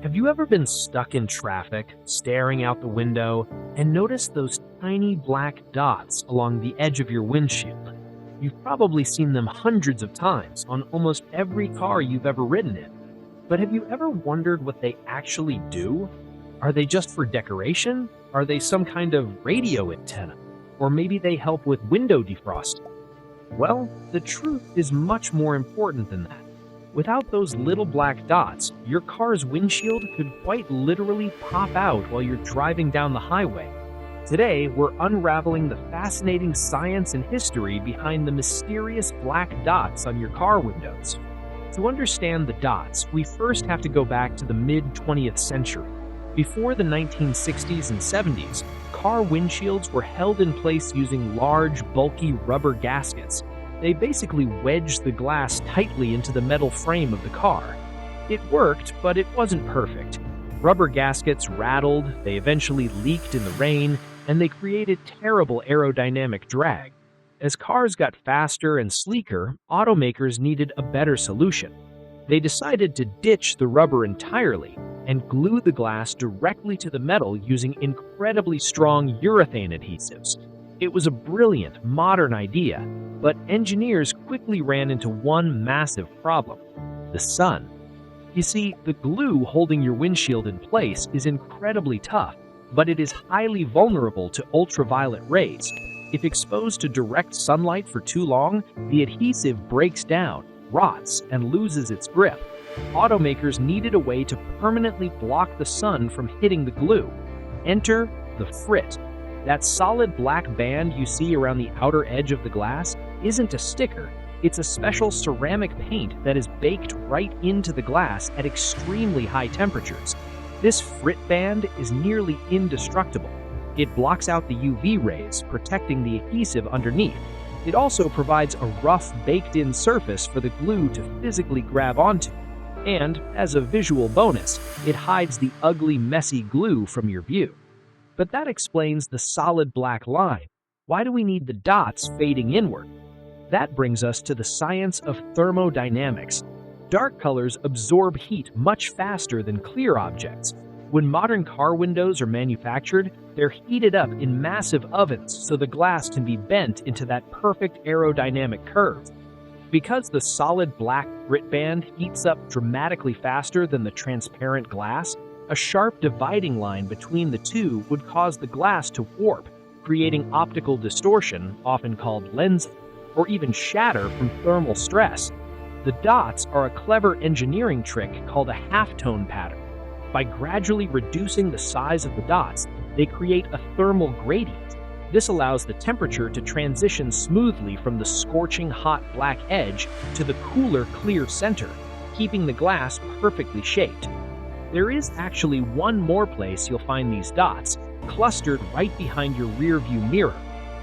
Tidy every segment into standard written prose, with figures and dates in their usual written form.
Have you ever been stuck in traffic, staring out the window, and noticed those tiny black dots along the edge of your windshield? You've probably seen them hundreds of times on almost every car you've ever ridden in. But have you ever wondered what they actually do? Are they just for decoration? Are they some kind of radio antenna? Or maybe they help with window defrosting? Well, the truth is much more important than that. Without those little black dots, your car's windshield could quite literally pop out while you're driving down the highway. Today, we're unraveling the fascinating science and history behind the mysterious black dots on your car windows. To understand the dots, we first have to go back to the mid-20th century. Before the 1960s and 70s, car windshields were held in place using large, bulky rubber gaskets. They basically wedged the glass tightly into the metal frame of the car. It worked, but it wasn't perfect. Rubber gaskets rattled, they eventually leaked in the rain, and they created terrible aerodynamic drag. As cars got faster and sleeker, automakers needed a better solution. They decided to ditch the rubber entirely and glue the glass directly to the metal using incredibly strong urethane adhesives. It was a brilliant, modern idea, but engineers quickly ran into one massive problem: the sun. You see, the glue holding your windshield in place is incredibly tough, but it is highly vulnerable to ultraviolet rays. If exposed to direct sunlight for too long, the adhesive breaks down, rots, and loses its grip. Automakers needed a way to permanently block the sun from hitting the glue. Enter the Frit. That solid black band you see around the outer edge of the glass isn't a sticker, it's a special ceramic paint that is baked right into the glass at extremely high temperatures. This Frit band is nearly indestructible. It blocks out the UV rays, protecting the adhesive underneath. It also provides a rough, baked-in surface for the glue to physically grab onto. And, as a visual bonus, it hides the ugly, messy glue from your view. But that explains the solid black line. Why do we need the dots fading inward? That brings us to the science of thermodynamics. Dark colors absorb heat much faster than clear objects. When modern car windows are manufactured, they're heated up in massive ovens so the glass can be bent into that perfect aerodynamic curve. Because the solid black Frit band heats up dramatically faster than the transparent glass, a sharp dividing line between the two would cause the glass to warp, creating optical distortion, often called lensing, or even shatter from thermal stress. The dots are a clever engineering trick called a halftone pattern. By gradually reducing the size of the dots, they create a thermal gradient. This allows the temperature to transition smoothly from the scorching hot black edge to the cooler clear center, keeping the glass perfectly shaped. There is actually one more place you'll find these dots, clustered right behind your rear view mirror.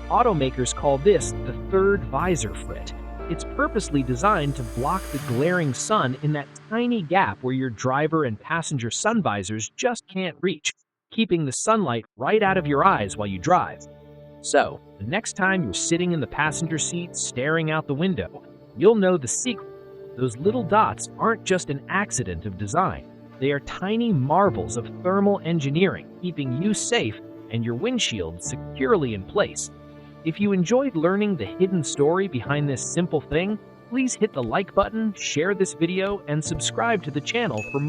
Automakers call this the third visor Frit. It's purposely designed to block the glaring sun in that tiny gap where your driver and passenger sun visors just can't reach, keeping the sunlight right out of your eyes while you drive. So, the next time you're sitting in the passenger seat staring out the window, you'll know the secret. Those little dots aren't just an accident of design. They are tiny marvels of thermal engineering, keeping you safe and your windshield securely in place. If you enjoyed learning the hidden story behind this simple thing, please hit the like button, share this video, and subscribe to the channel for more.